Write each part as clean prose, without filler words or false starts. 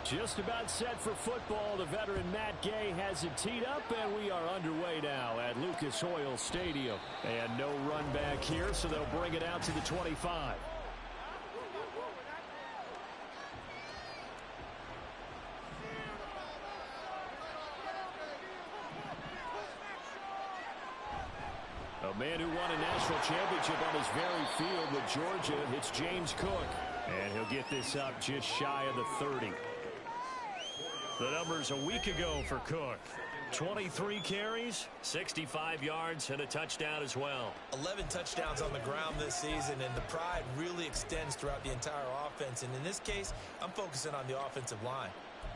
Just about set for football. The veteran Matt Gay has it teed up, and we are underway now at Lucas Oil Stadium. And no run back here, so they'll bring it out to the 25. A man who won a national championship on his very field with Georgia. It's James Cook. And he'll get this up just shy of the 30. The numbers a week ago for Cook. 23 carries, 65 yards, and a touchdown as well. 11 touchdowns on the ground this season, and the pride really extends throughout the entire offense. And in this case, I'm focusing on the offensive line.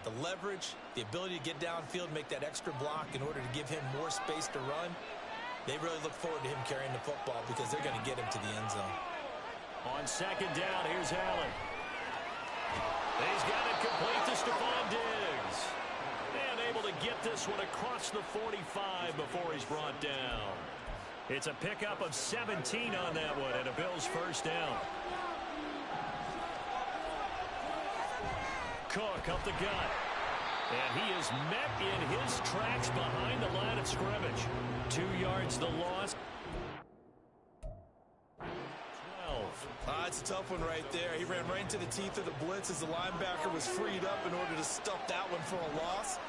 The leverage, the ability to get downfield, make that extra block in order to give him more space to run. They really look forward to him carrying the football because they're going to get him to the end zone. On second down, here's Allen. He's got it complete to Stephon Diggs. And able to get this one across the 45 before he's brought down. It's a pickup of 17 on that one and a Bills first down. Cook up the gut. And he is met in his tracks behind the line of scrimmage. 2 yards the loss. It's a tough one right there. He ran right into the teeth of the blitz as the linebacker was freed up in order to stuff that one for a loss.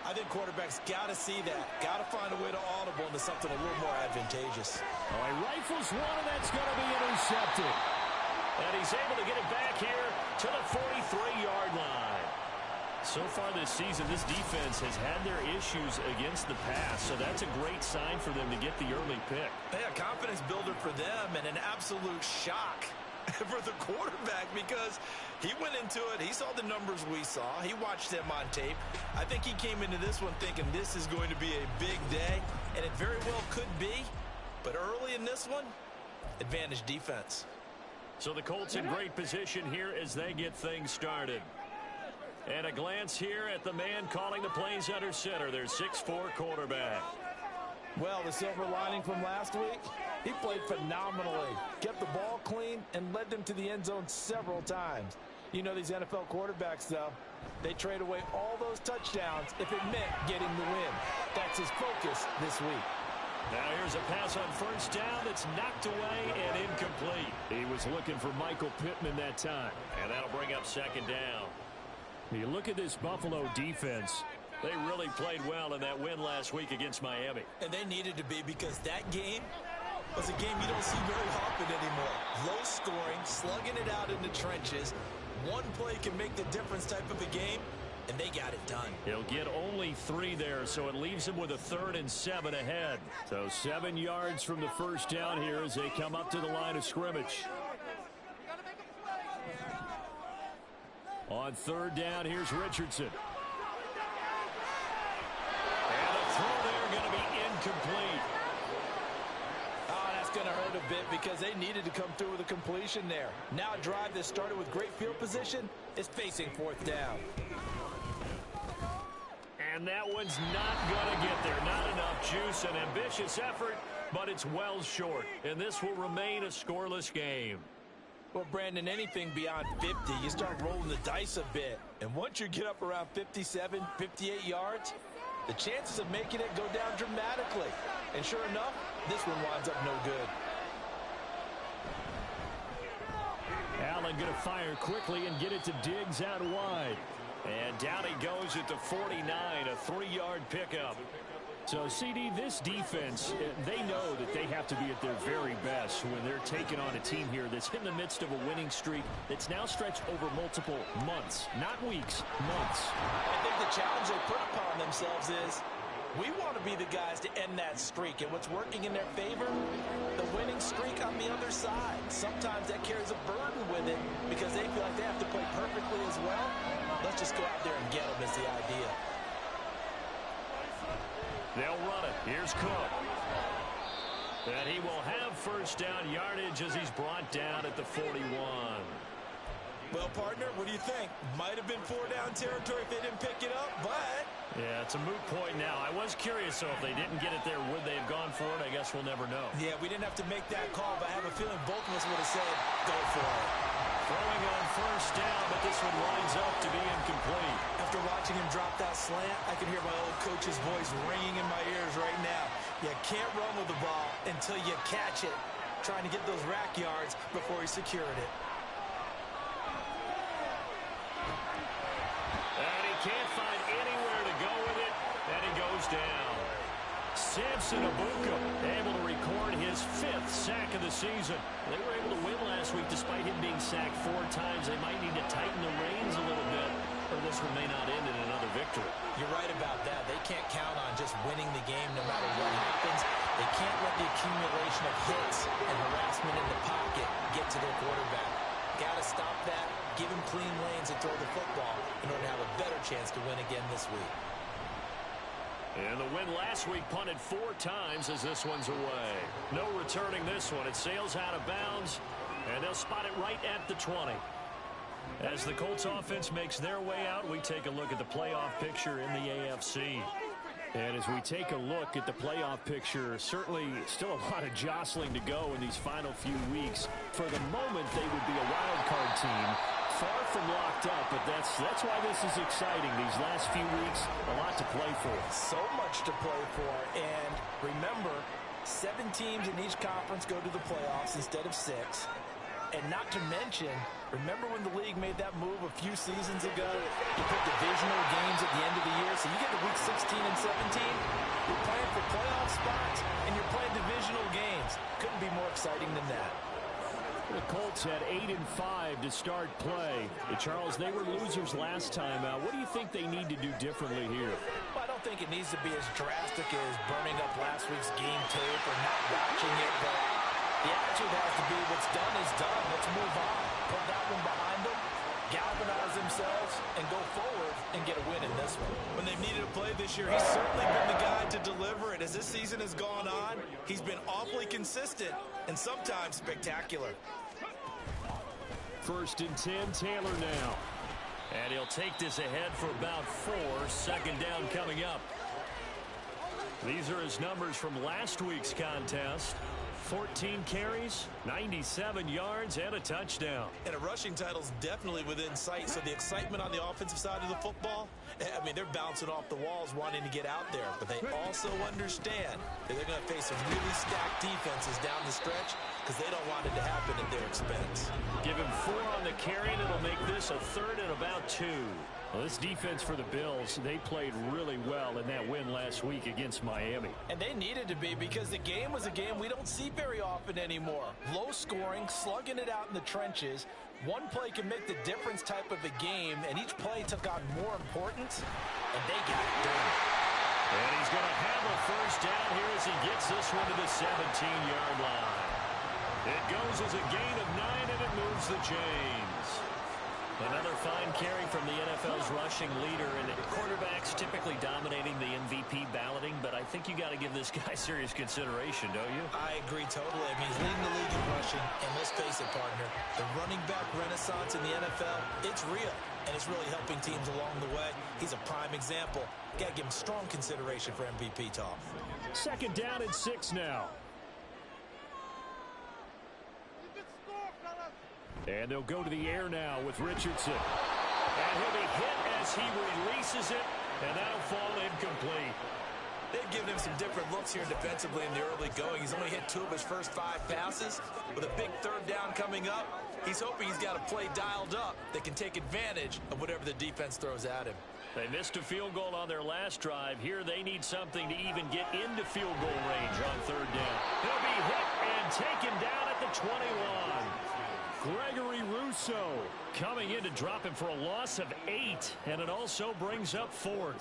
I think quarterbacks got to see that. Got to find a way to audible into something a little more advantageous. Oh, he rifles one, and that's going to be intercepted. And he's able to get it back here to the 43-yard line. So far this season, this defense has had their issues against the pass, so that's a great sign for them to get the early pick. Yeah, confidence builder for them and an absolute shock for the quarterback because he went into it. He saw the numbers we saw. He watched them on tape. I think he came into this one thinking this is going to be a big day, and it very well could be. But early in this one, advantage defense. So the Colts in great position here as they get things started. And a glance here at the man calling the plays under center, their 6'4" quarterback. Well, the silver lining from last week, he played phenomenally. Kept the ball clean and led them to the end zone several times. You know these NFL quarterbacks, though, they trade away all those touchdowns if it meant getting the win. That's his focus this week. Now here's a pass on first down that's knocked away and incomplete. He was looking for Michael Pittman that time. And that'll bring up second down. You look at this Buffalo defense. They really played well in that win last week against Miami. And they needed to be because that game was a game you don't see very often anymore. Low scoring, slugging it out in the trenches. One play can make the difference type of a game, and they got it done. He'll get only 3 there, so it leaves him with a 3rd and 7 ahead. So 7 yards from the first down here as they come up to the line of scrimmage. On 3rd down, here's Richardson. And the throw there going to be incomplete. Oh, that's going to hurt a bit because they needed to come through with a completion there. Now a drive that started with great field position is facing 4th down. And that one's not going to get there. Not enough juice, an ambitious effort, but it's well short. And this will remain a scoreless game. Well, Brandon, anything beyond 50, you start rolling the dice a bit. And once you get up around 57, 58 yards, the chances of making it go down dramatically. And sure enough, this one winds up no good. Allen going to fire quickly and get it to Diggs out wide. And down he goes at the 49, a 3-yard pickup. So, CD, this defense, they know that they have to be at their very best when they're taking on a team here that's in the midst of a winning streak that's now stretched over multiple months, not weeks, months. I think the challenge they put upon themselves is we want to be the guys to end that streak. And what's working in their favor? The winning streak on the other side. Sometimes that carries a burden with it because they feel like they have to play perfectly as well. Let's just go out there and get them is the idea. They'll run it. Here's Cook. And he will have first down yardage as he's brought down at the 41. Well, partner, what do you think? Might have been 4-down territory if they didn't pick it up, but... Yeah, it's a moot point now. I was curious, so if they didn't get it there, would they have gone for it? I guess we'll never know. Yeah, we didn't have to make that call, but I have a feeling both of us would have said, go for it. Throwing on first down, but this one lines up to be incomplete. After watching him drop that slant, I can hear my old coach's voice ringing in my ears right now. You can't run with the ball until you catch it. Trying to get those rack yards before he secured it. And he can't find anywhere to go with it, and he goes down. Samson Abuka able to record his 5th sack of the season. They were able to win last week despite him being sacked 4 times. They might need to tighten the reins a little bit, or this one may not end in another victory. You're right about that. They can't count on just winning the game no matter what happens. They can't let the accumulation of hits and harassment in the pocket get to their quarterback. Got to stop that, give him clean lanes and throw the football in order to have a better chance to win again this week. And the win last week punted 4 times as this one's away. No returning this one. It sails out of bounds, and they'll spot it right at the 20. As the Colts offense makes their way out, we take a look at the playoff picture in the AFC. And as we take a look at the playoff picture, certainly still a lot of jostling to go in these final few weeks. For the moment, they would be a wild card team. Far from locked up, but that's why this is exciting. These last few weeks, a lot to play for. So much to play for. And remember, 7 teams in each conference go to the playoffs instead of 6. And not to mention, remember when the league made that move a few seasons ago to put divisional games at the end of the year? So you get to week 16 and 17, you're playing for playoff spots, and you're playing divisional games. Couldn't be more exciting than that. The Colts had 8-5 to start play. Charles, they were losers last time out. What do you think they need to do differently here? Well, I don't think it needs to be as drastic as burning up last week's game tape or not watching it, but the attitude has to be what's done is done. Let's move on. Put that one behind them, galvanize themselves, and go forward and get a win in this one. When they've needed a play this year, he's certainly been the guy to deliver it. As this season has gone on, he's been awfully consistent and sometimes spectacular. 1st and 10, Taylor now. And he'll take this ahead for about 4. 2nd down coming up. These are his numbers from last week's contest. 14 carries, 97 yards, and a touchdown. And a rushing title's definitely within sight, so the excitement on the offensive side of the football, I mean, they're bouncing off the walls wanting to get out there, but they also understand that they're going to face some really stacked defenses down the stretch because they don't want it to happen at their expense. Give him 4 on the carry, and it'll make this a 3rd and about 2. Well, this defense for the Bills, they played really well in that win last week against Miami. And they needed to be because the game was a game we don't see very often anymore. Low scoring, slugging it out in the trenches. One play can make the difference type of a game, and each play took on more importance, and they got it done. And he's going to have a 1st down here as he gets this one to the 17-yard line. It goes as a gain of 9, and it moves the chains. Another fine carry from the NFL's rushing leader, and quarterbacks typically dominating the MVP balloting, but I think you got to give this guy serious consideration, don't you? I agree totally. I mean, he's leading the league in rushing, and let's face it, partner, the running back renaissance in the NFL, it's real, and it's really helping teams along the way. He's a prime example. Got to give him strong consideration for MVP talk. 2nd down and 6 now. And they'll go to the air now with Richardson. And he'll be hit as he releases it, and that'll fall incomplete. They've given him some different looks here defensively in the early going. He's only hit 2 of his first 5 passes. With a big 3rd down coming up, he's hoping he's got a play dialed up that can take advantage of whatever the defense throws at him. They missed a field goal on their last drive. Here they need something to even get into field goal range on 3rd down. He'll be hit and taken down at the 21. Gregory Rousseau coming in to drop him for a loss of 8, and it also brings up 4th.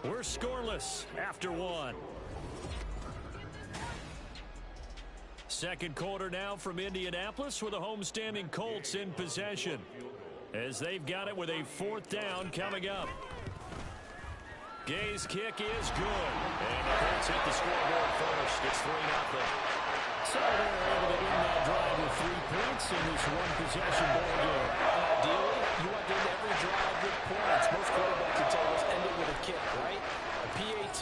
We're scoreless after 1. 2nd quarter now from Indianapolis with the homestanding Colts in possession as they've got it with a 4th down coming up. Gay's kick is good, and the Colts hit the scoreboard first. It's 3-0. So they're able to end that drive with 3 points in this one-possession ball game. Ideally, you want to end every drive with points. Most quarterbacks would tell us end it with a kick, right? A PAT,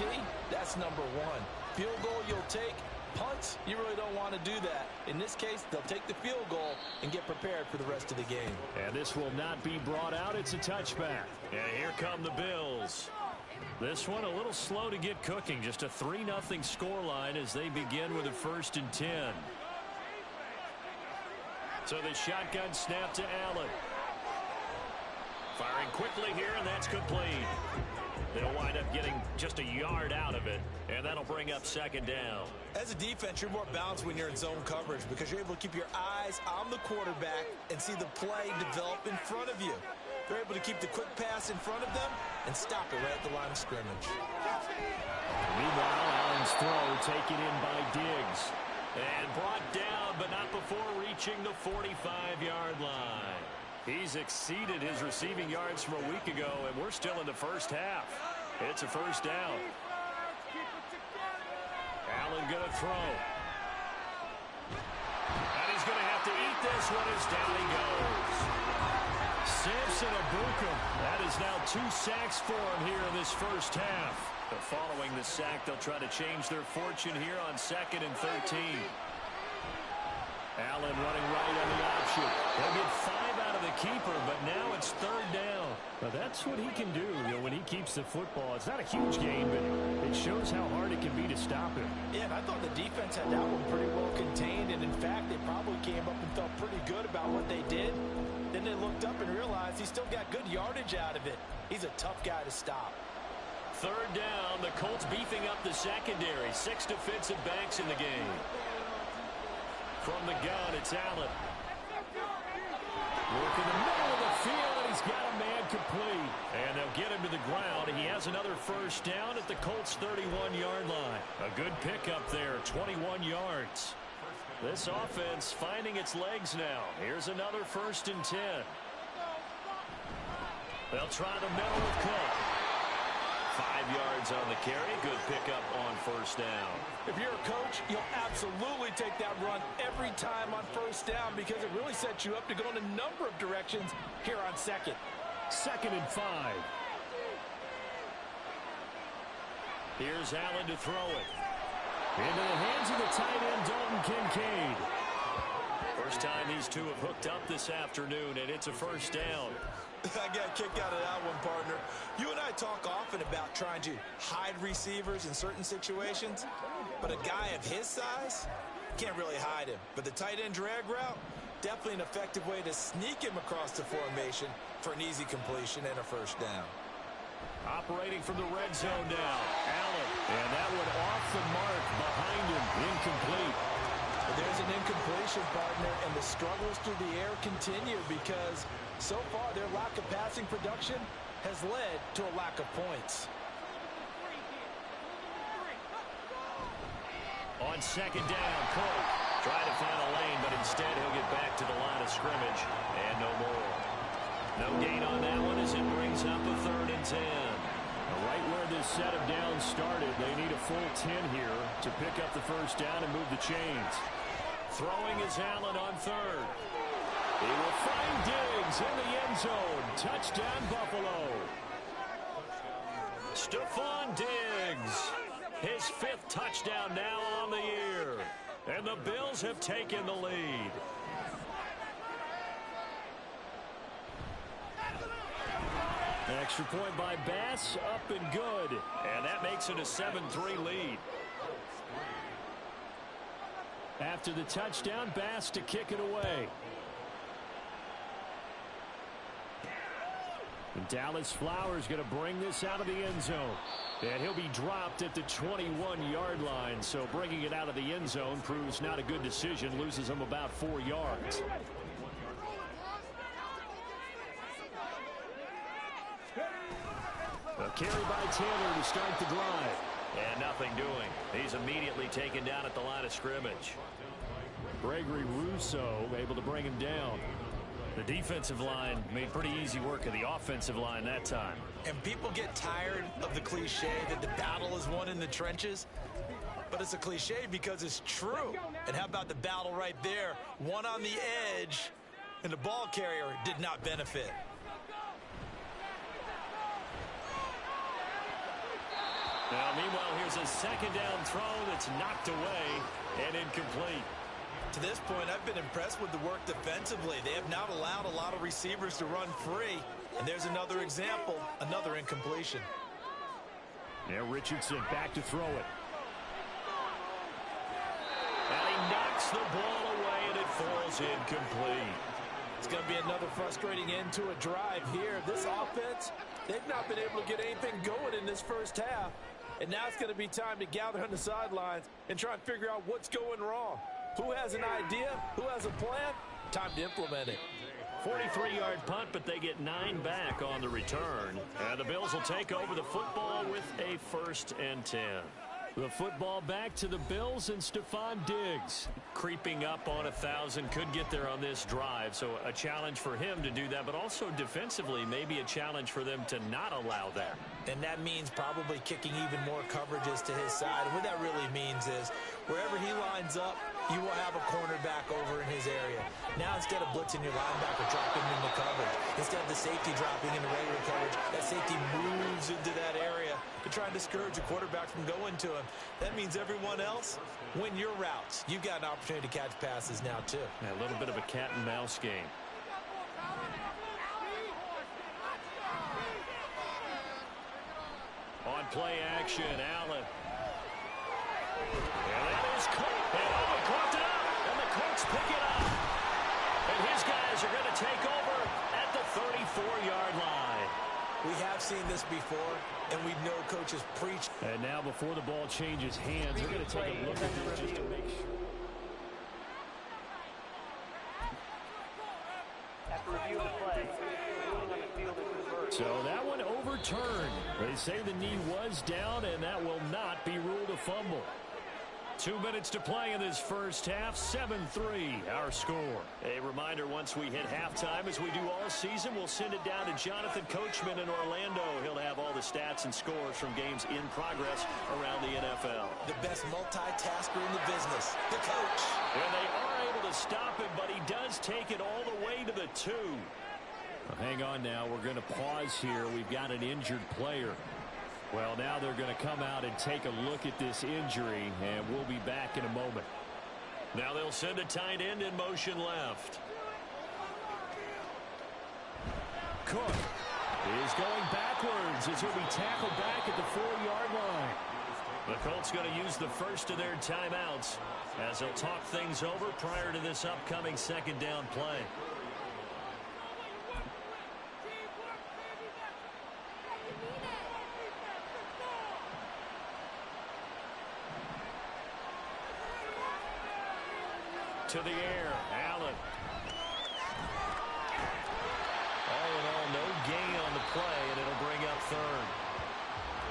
that's number 1. Field goal you'll take, Punts, you really don't want to do that. In this case, they'll take the field goal and get prepared for the rest of the game. And this will not be brought out. It's a touchback. And here come the Bills. This one a little slow to get cooking. Just a 3-0 scoreline as they begin with a 1st and 10. So the shotgun snap to Allen. Firing quickly here, and that's complete. They'll wind up getting just a yard out of it, and that'll bring up 2nd down. As a defense, you're more balanced when you're in zone coverage because you're able to keep your eyes on the quarterback and see the play develop in front of you. They're able to keep the quick pass in front of them and stop it right at the line of scrimmage. Meanwhile, Allen's throw taken in by Diggs. And brought down, but not before reaching the 45-yard line. He's exceeded his receiving yards from a week ago, and we're still in the first half. It's a 1st down. Allen going to throw. And he's going to have to eat this one as down he goes. Samson Abuka. That is now 2 sacks for him here in this first half. But following the sack, they'll try to change their fortune here on 2nd and 13. Allen running right on the option. They'll get 5 out of the keeper, but now it's 3rd down. Well, that's what he can do, when he keeps the football. It's not a huge gain, but it shows how hard it can be to stop him. Yeah, and I thought the defense had that one pretty well contained, and in fact, they probably came up and felt pretty good about what they did. Then they looked up and realized he still got good yardage out of it. He's a tough guy to stop. 3rd down, the Colts beefing up the secondary. 6 defensive backs in the game. From the gun, it's Allen. Work in the middle of the field, and he's got a man complete. And they'll get him to the ground. He has another 1st down at the Colts' 31-yard line. A good pickup there, 21 yards. This offense finding its legs now. Here's another 1st and 10. They'll try the middle with Cook. 5 yards on the carry. Good pickup on 1st down. If you're a coach, you'll absolutely take that run every time on 1st down because it really sets you up to go in a number of directions here on 2nd. 2nd and 5. Here's Allen to throw it. Into the hands of the tight end, Dalton Kincaid. First time these two have hooked up this afternoon, and it's a 1st down. I got a kick out of that one, partner. You and I talk often about trying to hide receivers in certain situations, but a guy of his size can't really hide him. But the tight end drag route, definitely an effective way to sneak him across the formation for an easy completion and a 1st down. Operating from the red zone now, Allen. And that one off the mark behind him, incomplete. There's an incompletion, partner, and the struggles through the air continue because so far their lack of passing production has led to a lack of points. On 2nd down, Cook trying to find a lane, but instead he'll get back to the line of scrimmage and no more. No gain on that one as it brings up a 3rd and 10. Right where this set of downs started, they need a full 10 here to pick up the 1st down and move the chains. Throwing is Allen on 3rd. He will find Diggs in the end zone. Touchdown, Buffalo. Stephon Diggs. His 5th touchdown now on the year. And the Bills have taken the lead. Extra point by Bass, up and good. And that makes it a 7-3 lead. After the touchdown, Bass to kick it away. And Dallas Flowers going to bring this out of the end zone. And he'll be dropped at the 21-yard line. So bringing it out of the end zone proves not a good decision. Loses him about 4 yards. A carry by Taylor to start the drive. And nothing doing. He's immediately taken down at the line of scrimmage. Gregory Rousseau able to bring him down. The defensive line made pretty easy work of the offensive line that time. And people get tired of the cliche that the battle is won in the trenches. But it's a cliche because it's true. And how about the battle right there? One on the edge, and the ball carrier did not benefit. Now, meanwhile, here's a second down throw that's knocked away and incomplete. To this point, I've been impressed with the work defensively. They have not allowed a lot of receivers to run free. And there's another example, another incompletion. Now Richardson back to throw it. And he knocks the ball away, and it falls incomplete. It's going to be another frustrating end to a drive here. This offense, they've not been able to get anything going in this first half. And now it's going to be time to gather on the sidelines and try and figure out what's going wrong. Who has an idea? Who has a plan? Time to implement it. 43-yard punt, but they get 9 back on the return. And the Bills will take over the football with a 1st and 10. The football back to the Bills, and Stephon Diggs creeping up on 1,000. Could get there on this drive, so a challenge for him to do that, but also defensively maybe a challenge for them to not allow that. And that means probably kicking even more coverages to his side. And what that really means is wherever he lines up, you will have a cornerback over in his area. Now instead of blitzing your linebacker, dropping into coverage. Instead of the safety dropping into regular coverage, that safety moves into that area to try and discourage the quarterback from going to him. That means everyone else, win your routes. You've got an opportunity to catch passes now too. A little bit of a cat and mouse game. On play action, Allen. And that is caught. And he caught it up. And the Colts pick it up. And his guys are going to take over at the 34-yard line. We have seen this before, and we know coaches preach. And now before the ball changes hands, they're going to take a look at this just to make sure. After review of the play, ruling on the field is reversed. So that one overturned. They say the knee was down, and that will not be ruled a fumble. 2 minutes to play in this first half, 7-3 our score. A reminder, once we hit halftime, as we do all season, we'll send it down to Jonathan Coachman in Orlando. He'll have all the stats and scores from games in progress around the NFL. The best multitasker in the business, the coach. And they are able to stop him, but he does take it all the way to the 2. Well, hang on now. We're going to pause here. We've got an injured player. Well, now they're going to come out and take a look at this injury, and we'll be back in a moment. Now they'll send a tight end in motion left. Cook is going backwards as he'll be tackled back at the 4-yard line. The Colts going to use the first of their timeouts as they'll talk things over prior to this upcoming second down play. To the air, Allen. All in all, no gain on the play, and it'll bring up 3rd.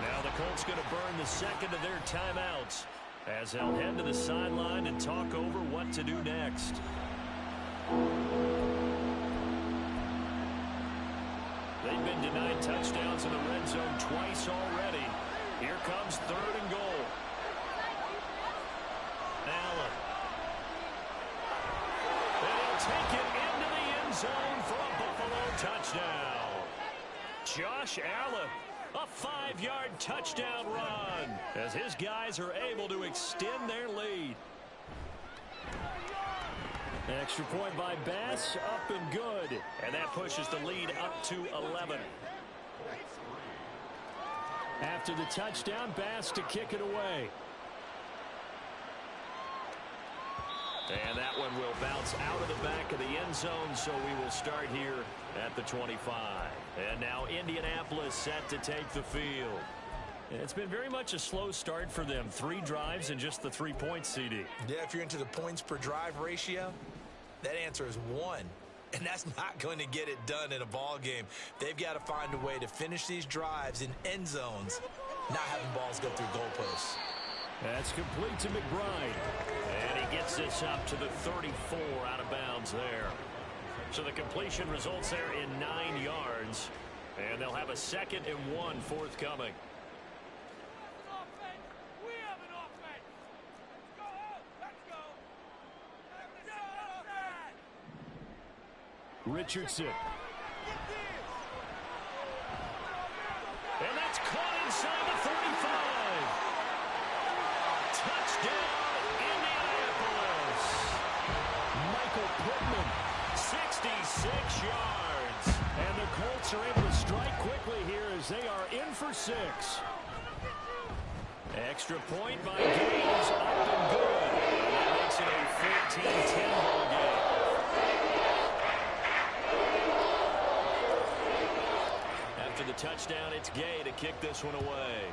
Now the Colts going to burn the second of their timeouts as they'll head to the sideline and talk over what to do next. They've been denied touchdowns in the red zone twice already. Here comes 3rd and goal. Allen. Take it into the end zone for a Buffalo touchdown. Josh Allen, a 5-yard touchdown run as his guys are able to extend their lead. Extra point by Bass, up and good. And that pushes the lead up to 11. After the touchdown, Bass to kick it away. And that one will bounce out of the back of the end zone, so we will start here at the 25. And now Indianapolis set to take the field. It's been very much a slow start for them. 3 drives and just the 3 points, CD. Yeah, if you're into the points per drive ratio, that answer is 1. And that's not going to get it done in a ball game. They've got to find a way to finish these drives in end zones, not having balls go through goalposts. That's complete to McBride. And he gets this up to the 34 out of bounds there. So the completion results there in 9 yards. And they'll have a 2nd and 1 forthcoming. Richardson. And that's caught inside the 35. Touchdown, Indianapolis. Michael Pittman, 66 yards. And the Colts are able to strike quickly here as they are in for 6. Extra point by Gaines, up and good. And that makes it a 14-10 ball game. After the touchdown, it's Gay to kick this one away.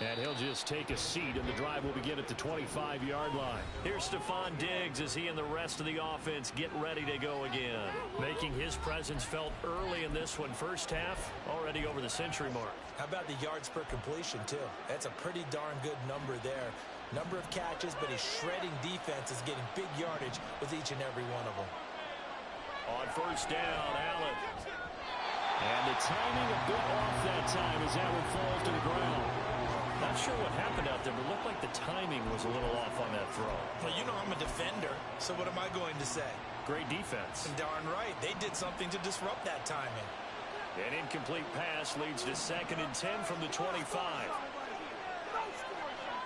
And he'll just take a seat, and the drive will begin at the 25-yard line. Here's Stephon Diggs as he and the rest of the offense get ready to go again. Making his presence felt early in this one. First half, already over the century mark. How about the yards per completion, too? That's a pretty darn good number there. Number of catches, but his shredding defense is getting big yardage with each and every one of them. On first down, Allen. And the timing a bit off that time as that one falls to the ground. Not sure what happened out there, but it looked like the timing was a little off on that throw. Well, you know I'm a defender, so what am I going to say? Great defense. And darn right, they did something to disrupt that timing. An incomplete pass leads to 2nd and 10 from the 25.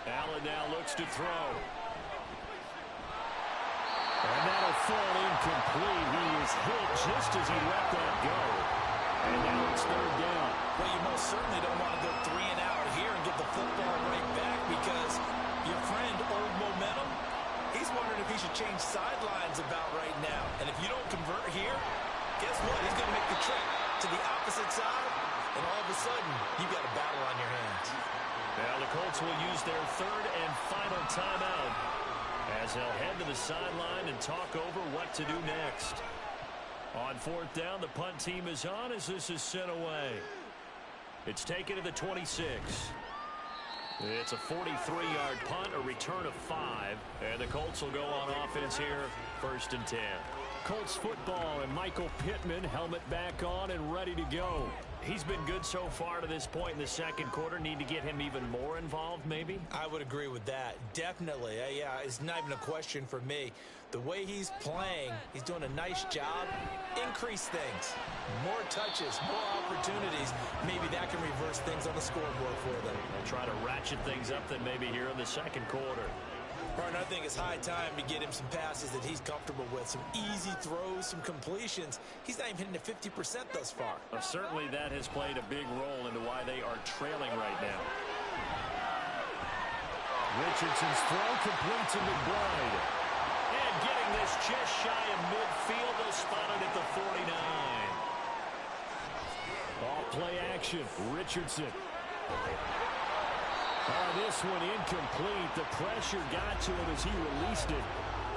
Allen now looks to throw. And that'll fall incomplete. He was hit just as he let that go. And now it's 3rd down. Well, you most certainly don't want to go 3 and out here and get the football right back because your friend, Old Momentum, he's wondering if he should change sidelines about right now. And if you don't convert here, guess what? He's going to make the trip to the opposite side, and all of a sudden, you've got a battle on your hands. Now the Colts will use their 3rd and final timeout as they'll head to the sideline and talk over what to do next. On 4th down, the punt team is on as this is sent away. It's taken to the 26. It's a 43-yard punt, a return of 5, and the Colts will go on offense here, 1st and 10. Colts football and Michael Pittman, helmet back on and ready to go. He's been good so far to this point in the 2nd quarter. Need to get him even more involved, maybe? I would agree with that. Definitely. Yeah, it's not even a question for me. The way he's playing, he's doing a nice job. Increase things. More touches, more opportunities. Maybe that can reverse things on the scoreboard for them. They'll try to ratchet things up then maybe here in the 2nd quarter. Right, I think it's high time to get him some passes that he's comfortable with. Some easy throws, some completions. He's not even hitting the 50% thus far. Well, certainly that has played a big role into why they are trailing right now. Richardson's throw complete to McBride. And getting this just shy of midfield, they'll spot it at the 49. All play action. Richardson. This one incomplete. The pressure got to him as he released it.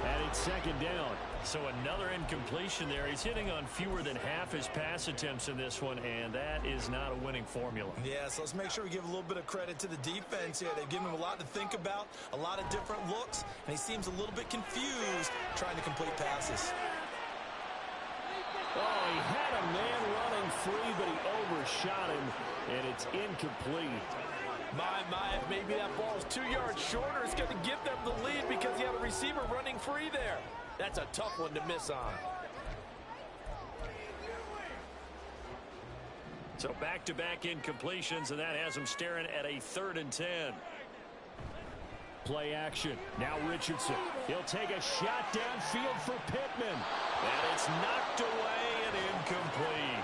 And it's 2nd down. So another incompletion there. He's hitting on fewer than half his pass attempts in this one, and that is not a winning formula. Yeah, so let's make sure we give a little bit of credit to the defense here. They've given him a lot to think about, a lot of different looks, and he seems a little bit confused trying to complete passes. Oh, he had a man running free, but he overshot him, and it's incomplete. My, maybe that ball is 2 yards shorter. It's going to give them the lead because you have a receiver running free there. That's a tough one to miss on. So back-to-back incompletions, and that has him staring at a 3rd and 10. Play action. Now Richardson. He'll take a shot downfield for Pittman. And it's knocked away and incomplete.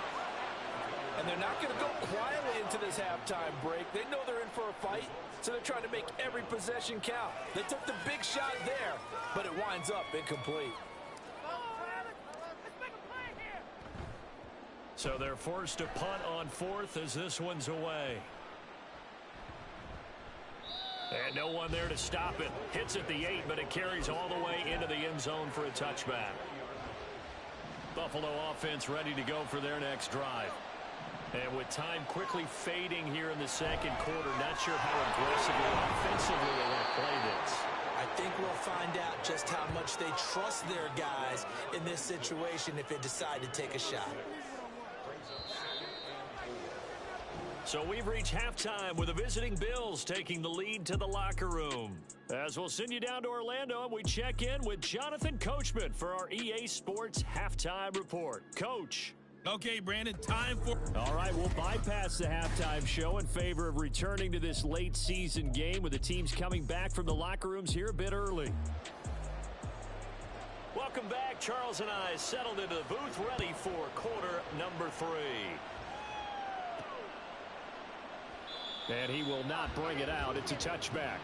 And they're not going to go quietly into this halftime break. They know they're in for a fight, so they're trying to make every possession count. They took the big shot there, but it winds up incomplete. So they're forced to punt on 4th as this one's away. And no one there to stop it. Hits at the 8, but it carries all the way into the end zone for a touchback. Buffalo offense ready to go for their next drive. And with time quickly fading here in the 2nd quarter, not sure how aggressively, offensively they want to play this. I think we'll find out just how much they trust their guys in this situation if they decide to take a shot. So we've reached halftime with the visiting Bills taking the lead to the locker room. As we'll send you down to Orlando and we check in with Jonathan Coachman for our EA Sports Halftime Report. Coach. Okay, Brandon, time for... All right, we'll bypass the halftime show in favor of returning to this late season game with the teams coming back from the locker rooms here a bit early. Welcome back. Charles and I settled into the booth ready for quarter number 3. And he will not bring it out. It's a touchback.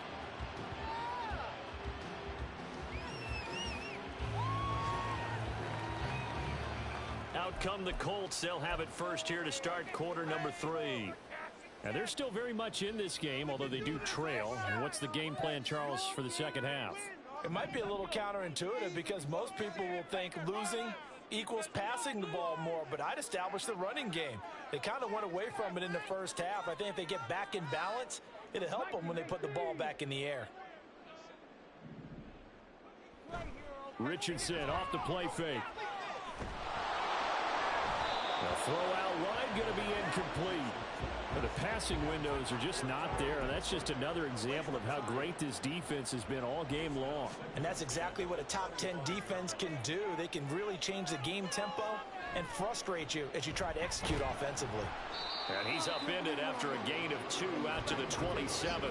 Out come the Colts. They'll have it first here to start quarter number 3. And they're still very much in this game, although they do trail. And what's the game plan, Charles, for the second half? It might be a little counterintuitive because most people will think losing equals passing the ball more, but I'd establish the running game. They kind of went away from it in the first half. I think if they get back in balance, it'll help them when they put the ball back in the air. Richardson off the play fake. The throw out wide going to be incomplete. But the passing windows are just not there, and that's just another example of how great this defense has been all game long. And that's exactly what a top 10 defense can do. They can really change the game tempo and frustrate you as you try to execute offensively. And he's upended after a gain of 2 out to the 27.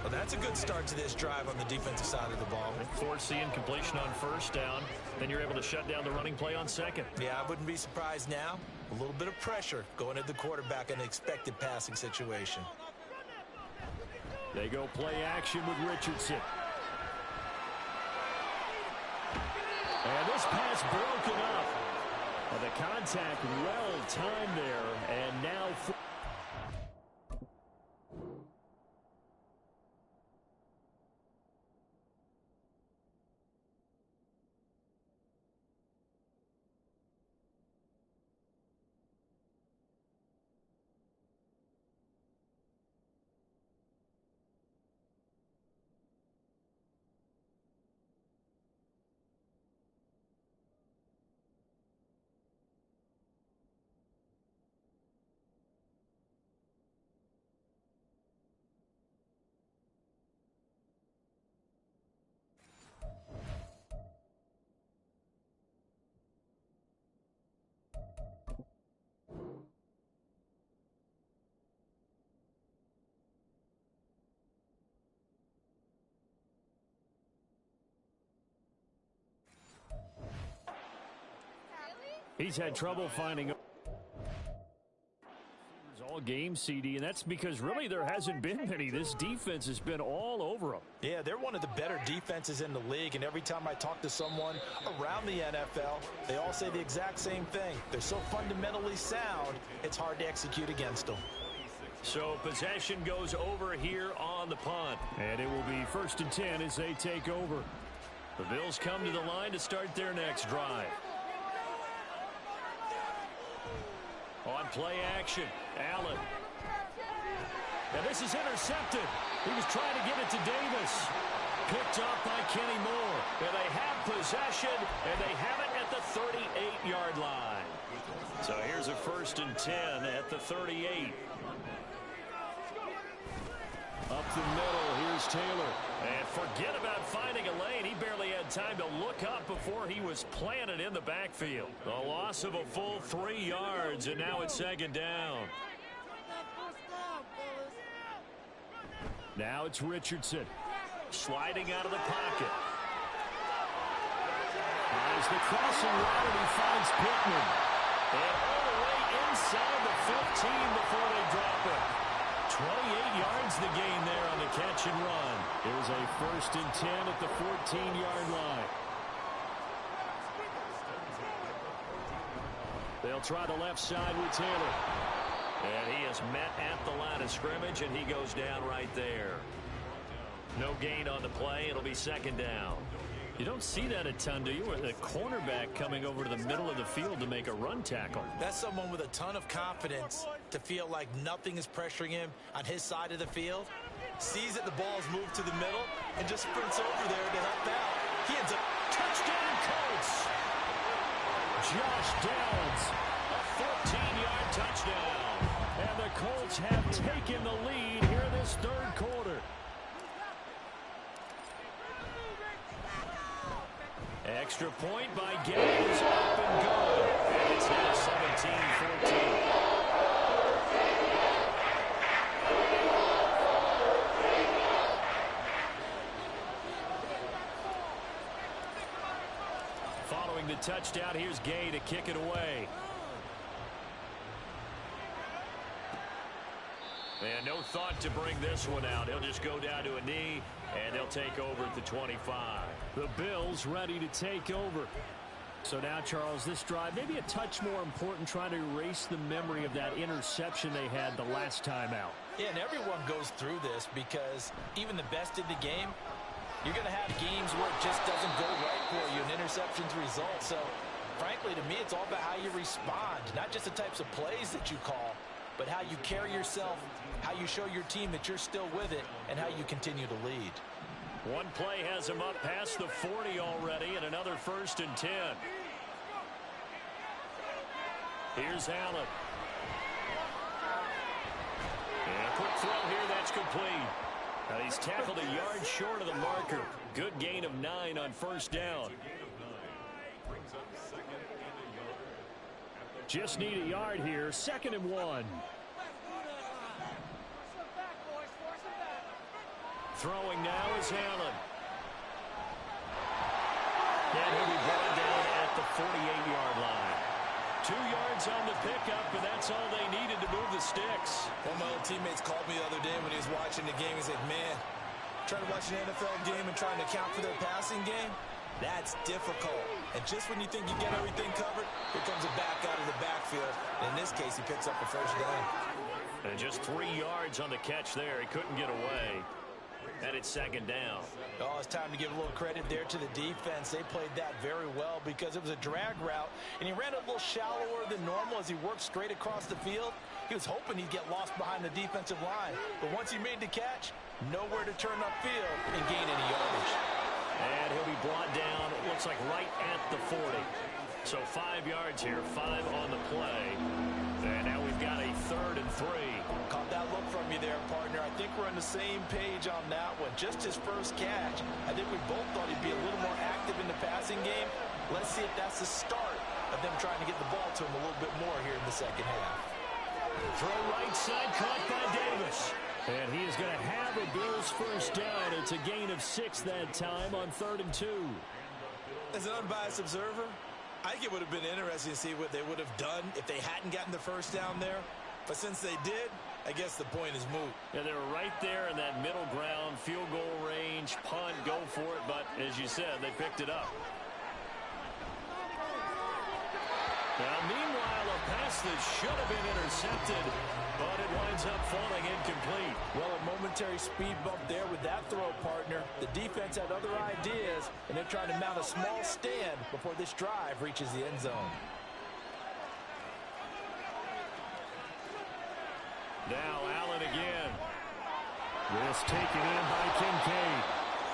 Well, that's a good start to this drive on the defensive side of the ball. Force the incompletion on first down. Then you're able to shut down the running play on second. Yeah, I wouldn't be surprised now. A little bit of pressure going at the quarterback in an expected passing situation. They go play action with Richardson. And this pass broken up. Well, the contact well timed there. And now... He's had trouble finding all game, CD, and that's because really there hasn't been many. This defense has been all over them. Yeah, they're one of the better defenses in the league, and every time I talk to someone around the NFL, they all say the exact same thing. They're so fundamentally sound, it's hard to execute against them. So possession goes over here on the punt, and it will be 1st and 10 as they take over. The Bills come to the line to start their next drive. On play action, Allen. And this is intercepted. He was trying to get it to Davis. Picked up by Kenny Moore. And they have possession, and they have it at the 38-yard line. So here's a 1st and 10 at the 38. Up the middle, here's Taylor. And forget about finding a lane. He barely had time to look up before he was planted in the backfield. A loss of a full 3 yards, and now it's 2nd down. Now it's Richardson. Sliding out of the pocket. As the crossing route, and he finds Pittman. And all the way inside the 15 before they drop it. 28 yards the gain there on the catch and run. It was a 1st and 10 at the 14-yard line. They'll try the left side with Taylor. And he is met at the line of scrimmage, and he goes down right there. No gain on the play. It'll be 2nd down. You don't see that a ton, do you? A cornerback coming over to the middle of the field to make a run tackle. That's someone with a ton of confidence to feel like nothing is pressuring him on his side of the field. Sees that the ball's moved to the middle and just sprints over there to help out. He ends up touchdown Colts. Josh Downs, a 14-yard touchdown. And the Colts have taken the lead here in this 3rd quarter. Extra point by Gaines, up and good. It's now 17-14. Following the touchdown, here's Gay to kick it away. And no thought to bring this one out. He'll just go down to a knee, and they'll take over at the 25. The Bills ready to take over. So now, Charles, this drive maybe a touch more important, trying to erase the memory of that interception they had the last time out. Yeah, and everyone goes through this because even the best in the game, you're going to have games where it just doesn't go right for you, and interceptions result. So, frankly, to me, it's all about how you respond, not just the types of plays that you call, but how you carry yourself, how you show your team that you're still with it, and how you continue to lead. One play has him up past the 40 already, and another 1st and 10. Here's Allen. And a quick throw here, that's complete. And he's tackled a yard short of the marker. Good gain of 9 on 1st down. Just need a yard here. 2nd and 1. Throwing now is Allen. And he'll be brought down at the 48-yard line. 2 yards on the pickup, and that's all they needed to move the sticks. One of my old teammates called me the other day when he was watching the game. He said, man, trying to watch an NFL game and trying to account for their passing game, that's difficult. And just when you think you get everything covered, here comes a back out of the backfield. And in this case, he picks up a 1st down. And just 3 yards on the catch there. He couldn't get away. And it's 2nd down. Oh, it's time to give a little credit there to the defense. They played that very well because it was a drag route, and he ran a little shallower than normal as he worked straight across the field. He was hoping he'd get lost behind the defensive line, but once he made the catch, nowhere to turn upfield and gain any yardage. And he'll be brought down, it looks like right at the 40. So 5 yards here, 5 on the play. And now we've got a 3rd and 3. Caught that look from you there, partner. I think we're on the same page on that one. Just his first catch. I think we both thought he'd be a little more active in the passing game. Let's see if that's the start of them trying to get the ball to him a little bit more here in the 2nd half. Throw right side, caught by Davis. And he is going to have a Bills 1st down. It's a gain of 6 that time on 3rd and 2. As an unbiased observer, I think it would have been interesting to see what they would have done if they hadn't gotten the 1st down there. But since they did, I guess the point is moot. Yeah, they were right there in that middle ground, field goal range, punt, go for it. But as you said, they picked it up. Now, meanwhile, a pass that should have been intercepted, but it winds up falling incomplete. Well, a momentary speed bump there with that throw, partner. The defense had other ideas, and they're trying to mount a small stand before this drive reaches the end zone. Now Allen again. This taken in by Kincaid.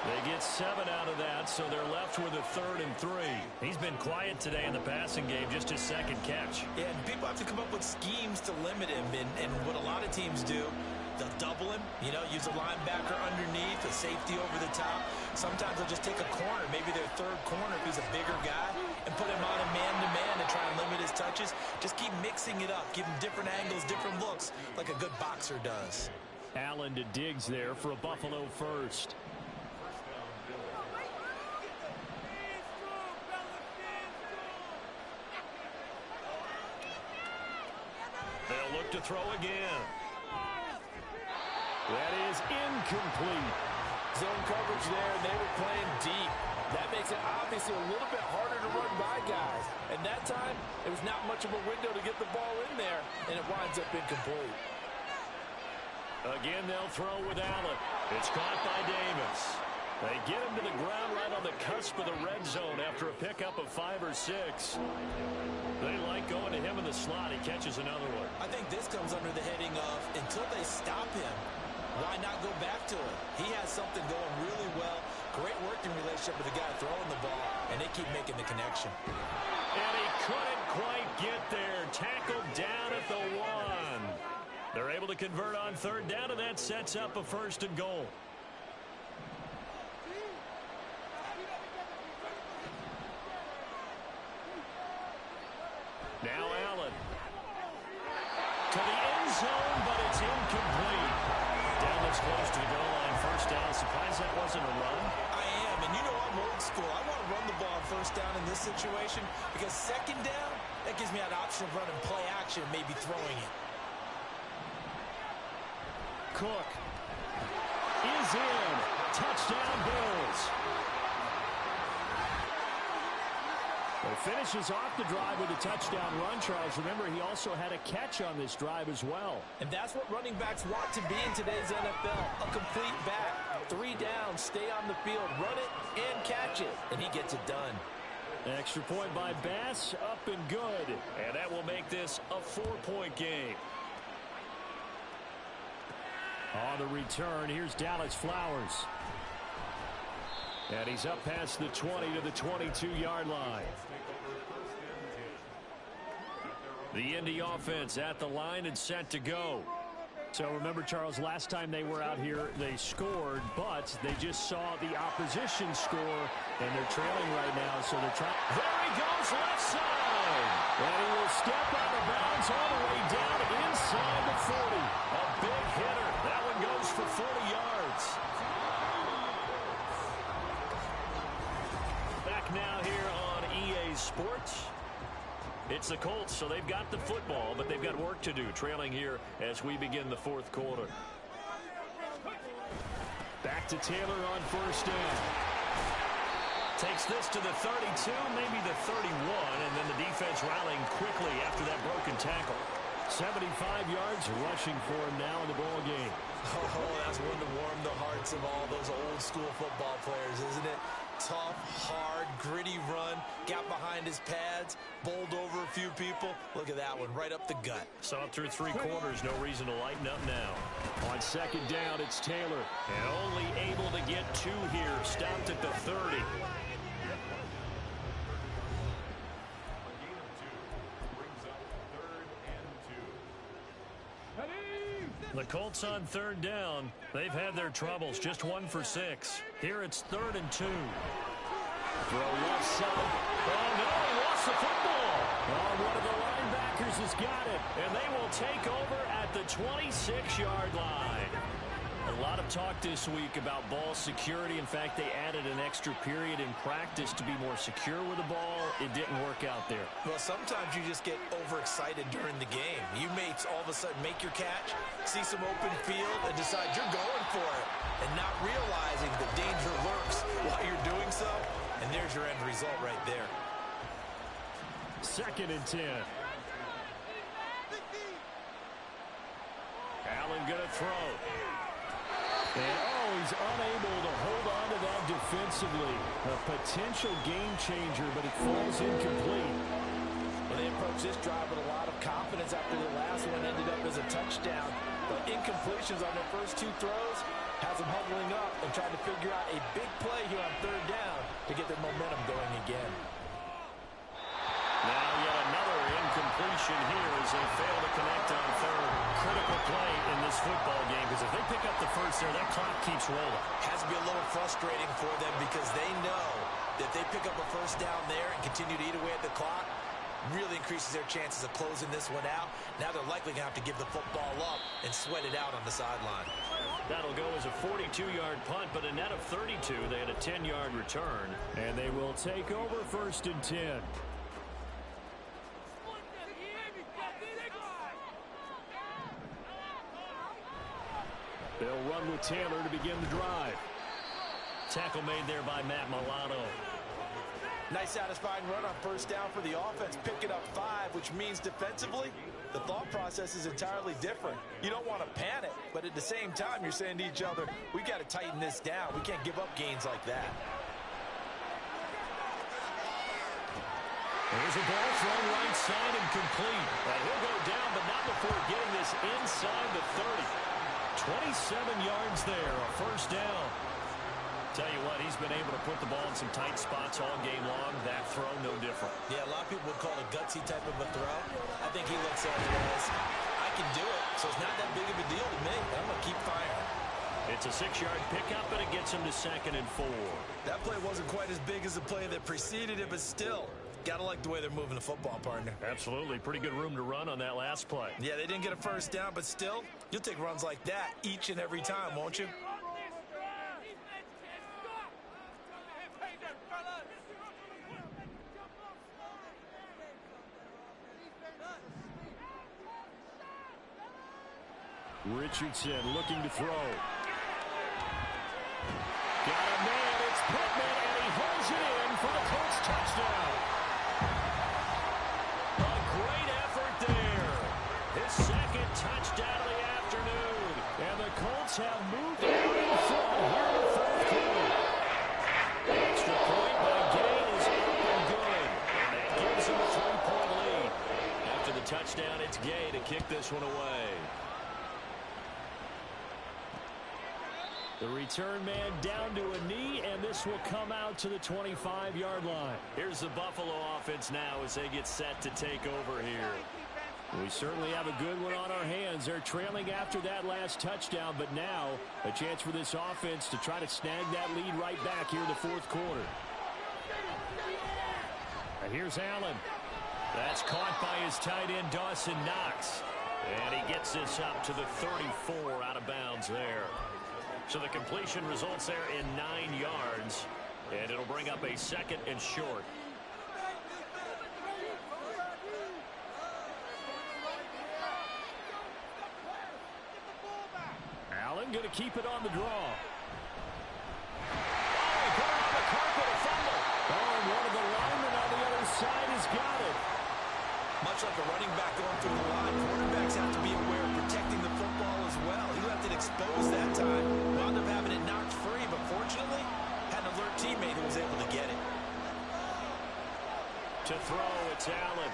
They get 7 out of that, so they're left with a 3rd and 3. He's been quiet today in the passing game, just his 2nd catch. Yeah, and people have to come up with schemes to limit him, and what a lot of teams do, they'll double him, you know, use a linebacker underneath, a safety over the top. Sometimes they'll just take a corner, maybe their 3rd corner if he's a bigger guy, and put him on a man-to-man and try and limit his touches. Just keep mixing it up, give him different angles, different looks, like a good boxer does. Allen to Diggs there for a Buffalo 1st. They'll look to throw again. That is incomplete. Zone coverage there, and they were playing deep. That makes it obviously a little bit harder to run by guys. And that time, it was not much of a window to get the ball in there, and it winds up incomplete. Again, they'll throw with Allen. It's caught by Davis. They get him to the ground right on the cusp of the red zone after a pickup of 5 or 6. They like going to him in the slot. He catches another one. I think this comes under the heading of, until they stop him, why not go back to it? He has something going really well. Great working relationship with the guy throwing the ball, and they keep making the connection. And he couldn't quite get there. Tackled down at the 1. They're able to convert on 3rd down, and that sets up a 1st and goal. Now Allen. To the end zone, but it's incomplete. Down this close to the goal line. First down. Surprised that wasn't a run. I am, and you know I'm old school. I want to run the ball on first down in this situation because second down, that gives me an option of running play action and maybe throwing it. Cook is in. Touchdown Bills. Well, finishes off the drive with a touchdown run, Charles. Remember, he also had a catch on this drive as well. And that's what running backs want to be in today's NFL, a complete back. 3 down, stay on the field, run it, and catch it. And he gets it done. Extra point by Bass, up and good. And that will make this a 4-point game. On the return, here's Dallas Flowers. And he's up past the 20 to the 22-yard line. The Indy offense at the line and set to go. So remember, Charles, last time they were out here, they scored, but they just saw the opposition score, and they're trailing right now, so they're trying. There he goes, left side. And he will step out of bounds all the way down inside the 40. A big hitter. That one goes for 40 yards. Back now here on EA Sports. It's the Colts, so they've got the football, but they've got work to do, trailing here as we begin the fourth quarter. Back to Taylor on first down. Takes this to the 32, maybe the 31, and then the defense rallying quickly after that broken tackle. 75 yards rushing for him now in the ball game. Oh, that's one to warm the hearts of all those old school football players, isn't it? Tough, hard, gritty run, got behind his pads, bowled over a few people. Look at that one, right up the gut. Saw it through 3 quarters, no reason to lighten up now. On second down, it's Taylor, and only able to get 2 here, stopped at the 30. The Colts on third down. They've had their troubles. Just 1 for 6. Here it's 3rd and 2. Throw left side. Oh, no, he lost the football. Oh, one of the linebackers has got it. And they will take over at the 26-yard line. A lot of talk this week about ball security. In fact, they added an extra period in practice to be more secure with the ball. It didn't work out there. Well, sometimes you just get overexcited during the game. You may all of a sudden make your catch, see some open field, and decide you're going for it, and not realizing the danger lurks while you're doing so. And there's your end result right there. 2nd and 10. Allen gonna throw. And, he's unable to hold on to that defensively. A potential game changer, but it falls incomplete. Well, they approached this drive with a lot of confidence after the last one ended up as a touchdown. But incompletions on their first 2 throws has them huddling up and trying to figure out a big play here on 3rd down to get their momentum going again. Now yet another incompletion here as they fail to connect on 3rd. Critical play in this football game because if they pick up the first there, that clock keeps rolling. Has to be a little frustrating for them because they know that they pick up a first down there and continue to eat away at the clock, really increases their chances of closing this one out. Now they're likely going to have to give the football up and sweat it out on the sideline. That'll go as a 42-yard punt, but a net of 32. They had a 10-yard return, and they will take over 1st and 10. They'll run with Taylor to begin the drive. Tackle made there by Matt Milano. Nice satisfying run on first down for the offense. Pick it up 5, which means defensively, the thought process is entirely different. You don't want to panic, but at the same time, you're saying to each other, we got to tighten this down. We can't give up gains like that. There's a ball thrown right side and complete. And he'll go down, but not before getting this inside the 30. 27 yards there, a first down. Tell you what, he's been able to put the ball in some tight spots all game long. That throw, no different. Yeah, a lot of people would call it a gutsy type of a throw. I think he looks at it as, I can do it, so it's not that big of a deal to me. I'm going to keep firing. It's a 6-yard pickup, and it gets him to 2nd and 4. That play wasn't quite as big as the play that preceded it, but still, Gotta like the way they're moving the football, partner. Absolutely. Pretty good room to run on that last play. Yeah, they didn't get a first down, but still, you'll take runs like that each and every time, won't you? Richardson looking to throw. Got a man, it's Pittman, and he holds it in for the Colts touchdown. A great effort there. His second touchdown of the afternoon. And the Colts have moved out in front here in the fourth quarter. Extra point by Gay is up and good. That gives him a 3-point lead. After the touchdown, it's Gay to kick this one away. The return man down to a knee, and this will come out to the 25-yard line. Here's the Buffalo offense now as they get set to take over here. We certainly have a good one on our hands. They're trailing after that last touchdown, but now a chance for this offense to try to snag that lead right back here in the fourth quarter. And here's Allen. That's caught by his tight end, Dawson Knox. And he gets this up to the 34 out of bounds there. So the completion results there in 9 yards, and it'll bring up a 2nd and short. Allen going to keep it on the draw. Oh, put it on the carpet, a fumble. Oh, and one of the linemen on the other side has got it. Much like a running back going through the line, quarterbacks have to be aware of protecting the football as well. He left it exposed that time, wound up having it knocked free, but fortunately, had an alert teammate who was able to get it. To throw, it's Allen.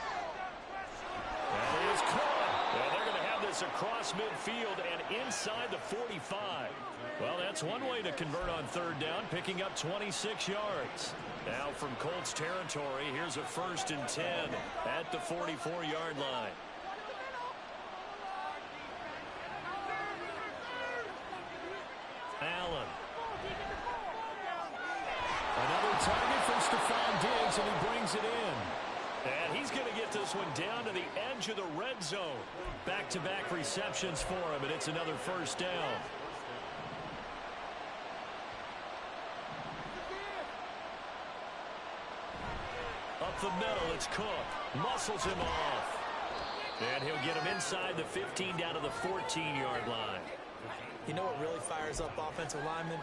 That is caught. And they're going to have this across midfield and inside the 45. Well, that's one way to convert on third down, picking up 26 yards. Now from Colts territory, here's a 1st and 10 at the 44-yard line. Allen. Another target from Stephon Diggs, and he brings it in. And he's going to get this one down to the edge of the red zone. Back-to-back receptions for him, and it's another 1st down. Up the middle, it's Cook. Muscles him off. And he'll get him inside the 15 down to the 14-yard line. You know what really fires up offensive linemen?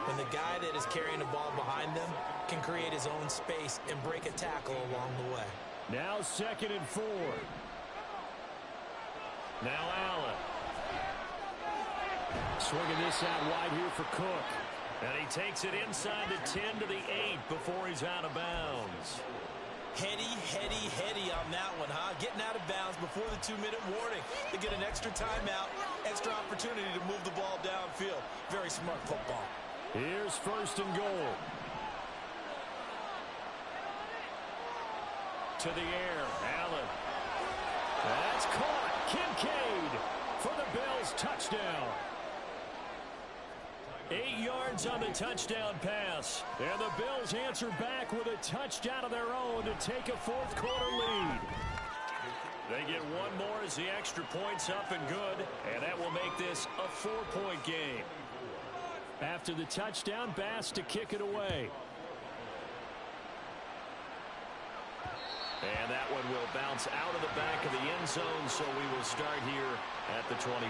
When the guy that is carrying the ball behind them can create his own space and break a tackle along the way. Now 2nd and 4. Now Allen. Swinging this out wide here for Cook. And he takes it inside the 10 to the 8 before he's out of bounds. Heady on that one, huh? Getting out of bounds before the 2-minute warning. They get an extra timeout, extra opportunity to move the ball downfield. Very smart football. Here's 1st and goal. To the air, Allen. That's caught. Kincaid for the Bills touchdown. 8 yards on the touchdown pass. And the Bills answer back with a touchdown of their own to take a fourth quarter lead. They get one more as the extra point's up and good. And that will make this a 4-point game. After the touchdown, Bass to kick it away. And that one will bounce out of the back of the end zone, so we will start here at the 25.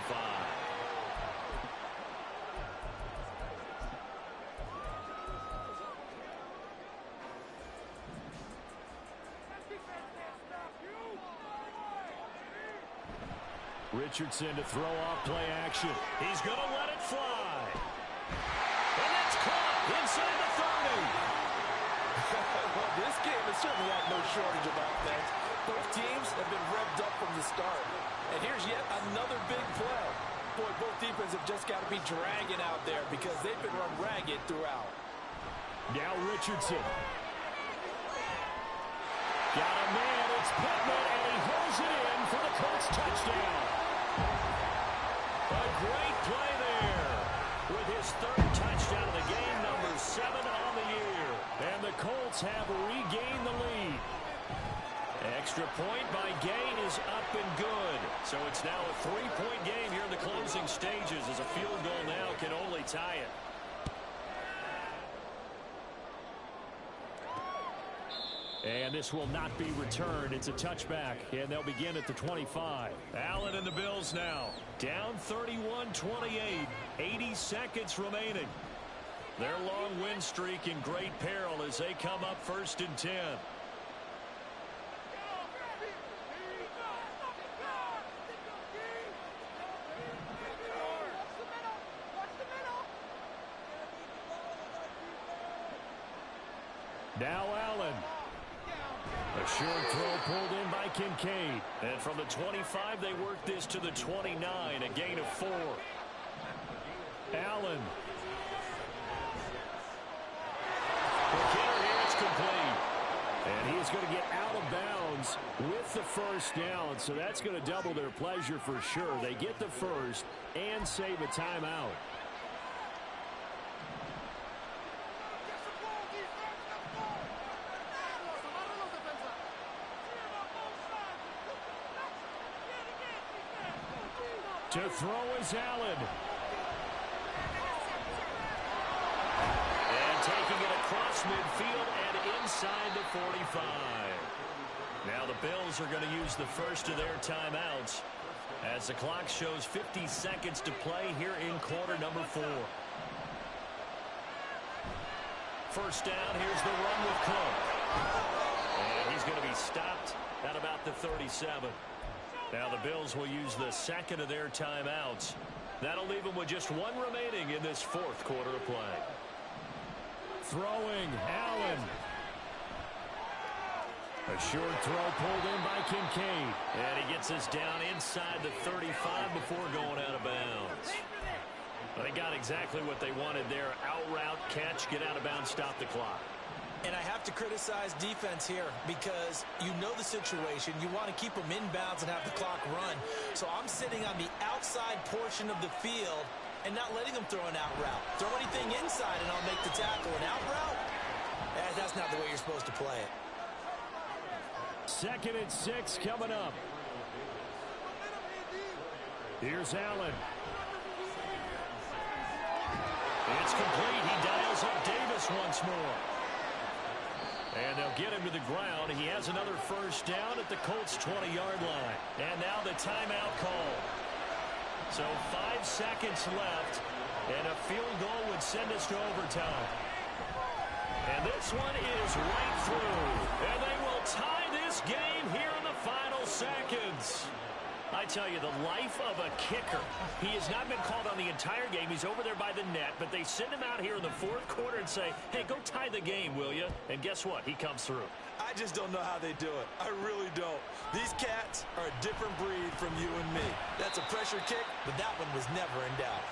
Richardson to throw off play action. He's going to let it fly. And that's caught inside the 30. Well, this game has certainly had no shortage of offense. Both teams have been revved up from the start. And here's yet another big play. Boy, both defenses have just got to be dragging out there because they've been run ragged throughout. Now Richardson. Got a man, it's Pittman, and he holds it in for the Colts touchdown. A great play there with his 3rd touchdown of the game, number 7 on the year. And the Colts have regained the lead. extra point by Gain is up and good. So it's now a 3-point game here in the closing stages as a field goal now can only tie it. And this will not be returned. It's a touchback, and they'll begin at the 25. Allen and the Bills now. Down 31-28. 80 seconds remaining. Their long win streak in great peril as they come up 1st and 10. Now Allen. A short throw pulled in by Kincaid. And from the 25, they work this to the 29, a gain of 4. Allen. Here it's complete. And he's going to get out of bounds with the first down. So that's going to double their pleasure for sure. They get the first and save a timeout. To throw is Allen. And taking it across midfield and inside the 45. Now the Bills are going to use the first of their timeouts as the clock shows 50 seconds to play here in quarter number 4. First down, here's the run with Cook. And he's going to be stopped at about the 37. Now the Bills will use the second of their timeouts. That'll leave them with just one remaining in this 4th quarter of play. Throwing, Allen. A short throw pulled in by Kincaid. And he gets us down inside the 35 before going out of bounds. They got exactly what they wanted there. Out route, catch, get out of bounds, stop the clock. And I have to criticize defense here because you know the situation. You want to keep them inbounds and have the clock run. So I'm sitting on the outside portion of the field and not letting them throw an out route. Throw anything inside and I'll make the tackle. An out route? That's not the way you're supposed to play it. 2nd and 6 coming up. Here's Allen. It's complete. He dials up Davis once more. And they'll get him to the ground. He has another first down at the Colts' 20-yard line. And now the timeout call. So 5 seconds left, and a field goal would send us to overtime. And this one is right through. And they will tie this game here in the final seconds. I tell you, the life of a kicker. He has not been called on the entire game. He's over there by the net, but they send him out here in the 4th quarter and say, hey, go tie the game, will you? And guess what? He comes through. I just don't know how they do it. I really don't. These cats are a different breed from you and me. That's a pressure kick, but that one was never in doubt.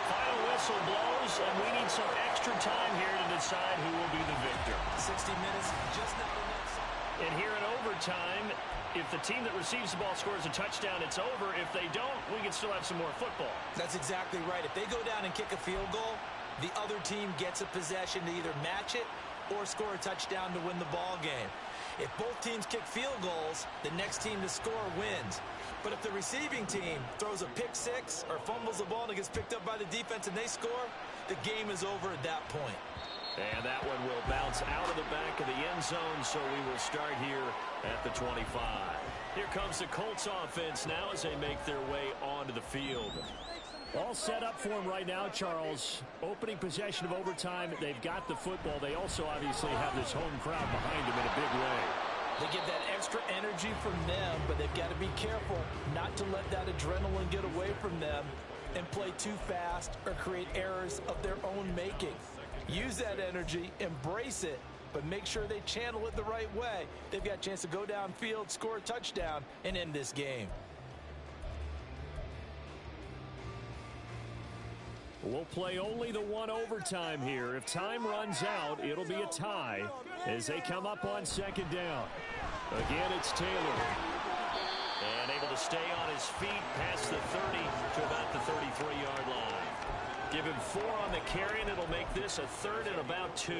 Final whistle blows, and we need some extra time here to decide who will be the victor. 60 minutes, just not enough. And here in overtime, if the team that receives the ball scores a touchdown, it's over. If they don't, we can still have some more football. That's exactly right. If they go down and kick a field goal, the other team gets a possession to either match it or score a touchdown to win the ball game. If both teams kick field goals, the next team to score wins. But if the receiving team throws a pick six or fumbles the ball and it gets picked up by the defense and they score, the game is over at that point. And that one will bounce out of the back of the end zone, so we will start here at the 25. Here comes the Colts offense now as they make their way onto the field. All set up for them right now, Charles. Opening possession of overtime. They've got the football. They also obviously have this home crowd behind them in a big way. They get that extra energy from them, but they've got to be careful not to let that adrenaline get away from them and play too fast or create errors of their own making. Use that energy, embrace it, but make sure they channel it the right way. They've got a chance to go downfield, score a touchdown, and end this game. We'll play only the one overtime here. If time runs out, it'll be a tie as they come up on 2nd down. Again, it's Taylor. And able to stay on his feet past the 30 to about the 33-yard line. Give him 4 on the carry, and it'll make this a 3rd and about 2.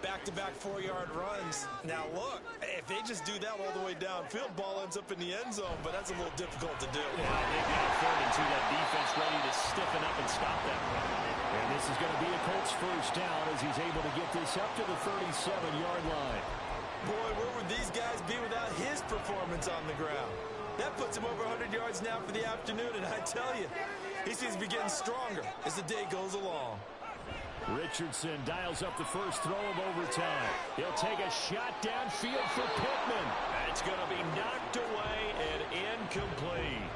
Back-to-back 4-yard runs. Now, look, if they just do that all the way downfield, ball ends up in the end zone, but that's a little difficult to do. Yeah, they've got a third and 2, that defense ready to stiffen up and stop them. And this is going to be a Colts first down as he's able to get this up to the 37-yard line. Boy, where would these guys be without his performance on the ground? That puts him over 100 yards now for the afternoon, and I tell you, he seems to be getting stronger as the day goes along. Richardson dials up the first throw of overtime. He'll take a shot downfield for Pittman. It's going to be knocked away and incomplete.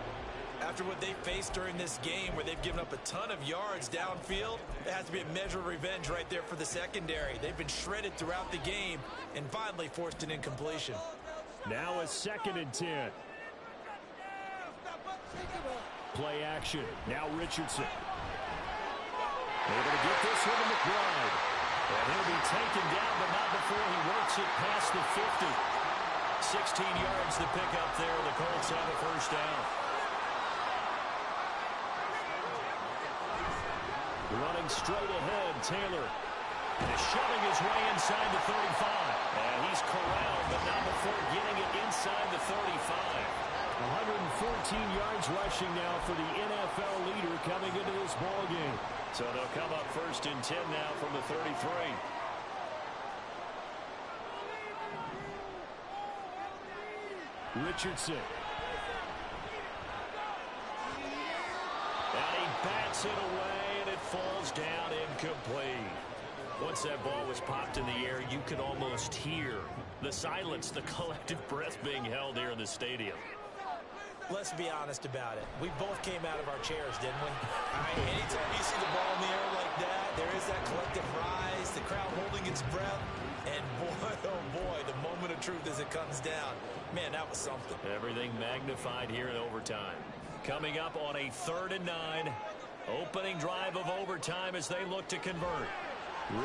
After what they faced during this game where they've given up a ton of yards downfield, there has to be a measure of revenge right there for the secondary. They've been shredded throughout the game and finally forced an incompletion. Now a 2nd and 10. Play action. Now Richardson. Able to get this one to McBride. And he'll be taken down, but not before he works it past the 50. 16 yards to pick up there. The Colts have a first down. Running straight ahead, Taylor is shoving his way inside the 35. And he's corralled, but not before getting it inside the 35. 114 yards rushing now for the NFL leader coming into this ballgame. So they'll come up 1st and 10 now from the 33. Richardson. And he bats it away, and it falls down incomplete. Once that ball was popped in the air, you could almost hear the silence, the collective breath being held here in the stadium. Let's be honest about it. We both came out of our chairs, didn't we? Anytime you see the ball in the air like that, there is that collective rise, the crowd holding its breath, and boy, oh boy, the moment of truth as it comes down. Man, that was something. Everything magnified here in overtime. Coming up on a 3rd and 9. Opening drive of overtime as they look to convert.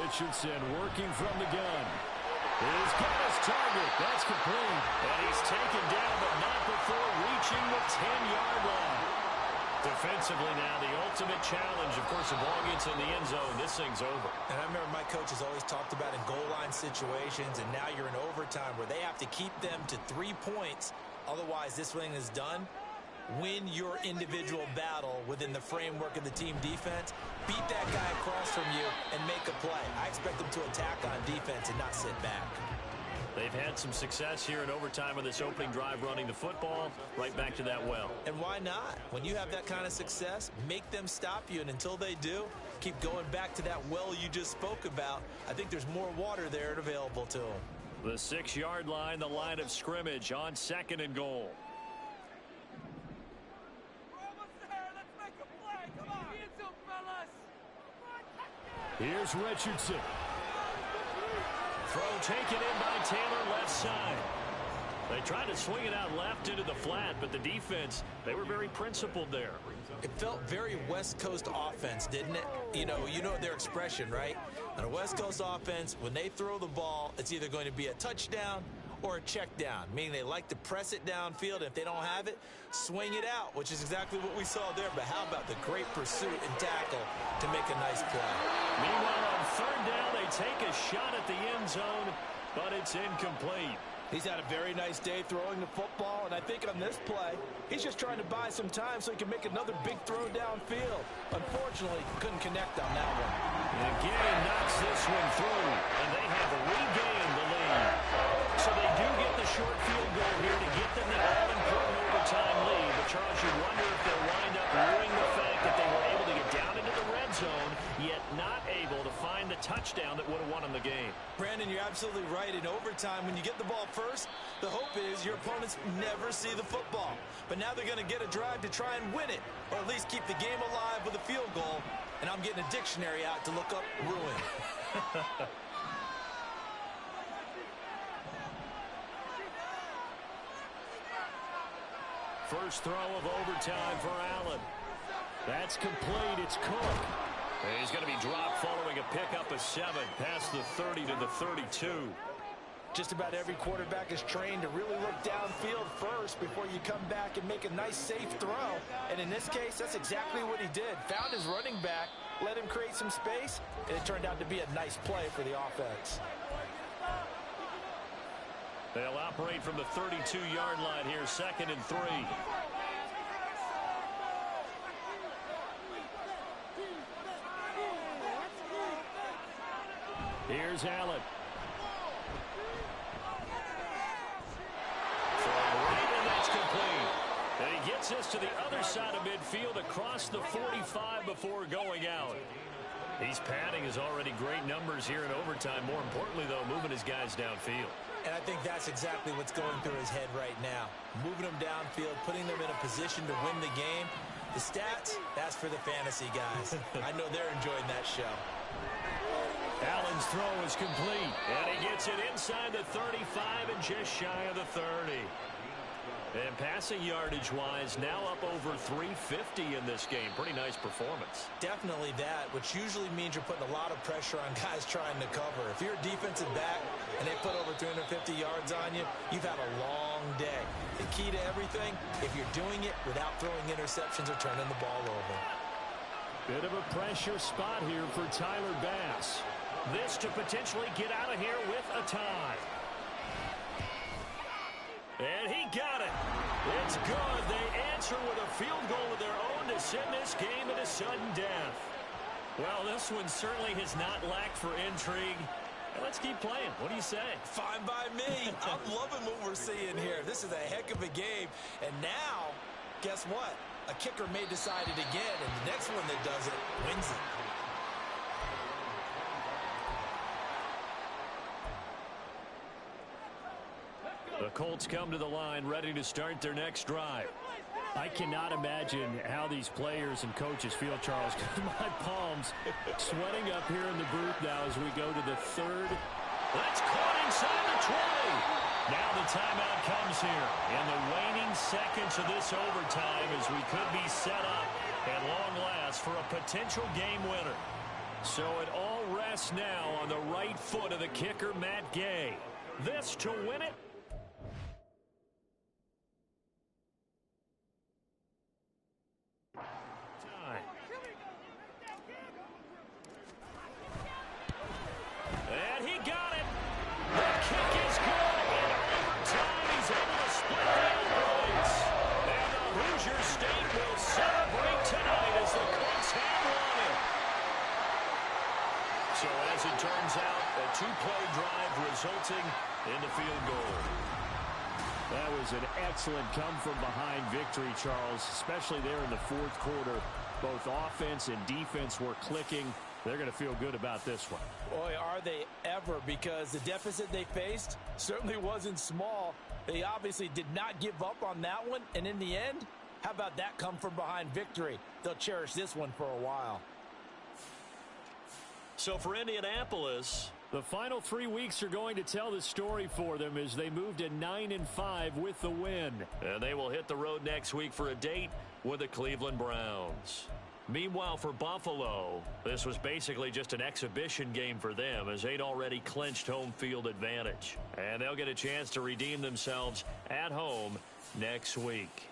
Richardson working from the gun. He's got his target. That's complete. And he's taken down, but not before reaching the 10-yard line. Defensively now, the ultimate challenge. Of course, the ball gets in the end zone. This thing's over. And I remember my coaches always talked about in goal line situations, and now you're in overtime where they have to keep them to 3 points. Otherwise, this thing is done. Win your individual battle within the framework of the team defense. Beat that guy across from you and make a play. I expect them to attack on defense and not sit back. They've had some success here in overtime with this opening drive running the football right back to that well. And why not? When you have that kind of success, make them stop you. And until they do, keep going back to that well you just spoke about. I think there's more water there and available to them. The 6-yard line, the line of scrimmage on 2nd and goal. Here's Richardson. Throw taken in by Taylor, left side. They tried to swing it out left into the flat, but the defense, they were very principled there. It felt very West Coast offense, didn't it? You know their expression, right? On a West Coast offense, when they throw the ball, it's either going to be a touchdown or a check down, meaning they like to press it downfield. If they don't have it, swing it out, which is exactly what we saw there. But how about the great pursuit and tackle to make a nice play? Meanwhile, on 3rd down, they take a shot at the end zone, but it's incomplete. He's had a very nice day throwing the football, and I think on this play, he's just trying to buy some time so he can make another big throw downfield. Unfortunately, couldn't connect on that one. And again, knocks this one through, and they have regained the lead. So they do get the short field goal here to get them the all-important overtime lead. But, Charles, you wonder if they'll wind up ruining the fact that they were able to get down into the red zone, yet not able to find the touchdown that would have won them the game. Brandon, you're absolutely right. In overtime, when you get the ball first, the hope is your opponents never see the football. But now they're going to get a drive to try and win it, or at least keep the game alive with a field goal. And I'm getting a dictionary out to look up ruin. First throw of overtime for Allen. That's complete. It's Cook. And he's going to be dropped following a pickup of 7 past the 30 to the 32. Just about every quarterback is trained to really look downfield first before you come back and make a nice, safe throw. And in this case, that's exactly what he did. Found his running back, let him create some space, and it turned out to be a nice play for the offense. They'll operate from the 32-yard line here, 2nd and 3. Here's Allen. That's complete. And he gets this to the other side of midfield across the 45 before going out. He's padding his already great numbers here in overtime. More importantly, though, moving his guys downfield. And I think that's exactly what's going through his head right now. Moving them downfield, putting them in a position to win the game. The stats, that's for the fantasy guys. I know they're enjoying that show. Allen's throw is complete, and he gets it inside the 35 and just shy of the 30. And passing yardage-wise, now up over 350 in this game. Pretty nice performance. Definitely that, which usually means you're putting a lot of pressure on guys trying to cover. If you're a defensive back and they put over 350 yards on you, you've had a long day. The key to everything, if you're doing it without throwing interceptions or turning the ball over. Bit of a pressure spot here for Tyler Bass. This to potentially get out of here with a tie. And he got it. It's good. They answer with a field goal of their own to send this game into sudden death. Well, this one certainly has not lacked for intrigue. And let's keep playing. What do you say? Fine by me. I'm loving what we're seeing here. This is a heck of a game. And now, guess what? A kicker may decide it again, and the next one that does it wins it. The Colts come to the line ready to start their next drive. I cannot imagine how these players and coaches feel, Charles. My palms sweating up here in the booth now as we go to the 3rd. That's caught inside the 20. Now the timeout comes here in the waning seconds of this overtime as we could be set up at long last for a potential game winner. So it all rests now on the right foot of the kicker, Matt Gay. This to win it. Two-play drive resulting in the field goal. That was an excellent come-from-behind victory, Charles, especially there in the 4th quarter. Both offense and defense were clicking. They're going to feel good about this one. Boy, are they ever, because the deficit they faced certainly wasn't small. They obviously did not give up on that one, and in the end, how about that come-from-behind victory? They'll cherish this one for a while. So for Indianapolis, the final 3 weeks are going to tell the story for them as they move to 9-5 with the win. And they will hit the road next week for a date with the Cleveland Browns. Meanwhile, for Buffalo, this was basically just an exhibition game for them as they'd already clinched home field advantage. And they'll get a chance to redeem themselves at home next week.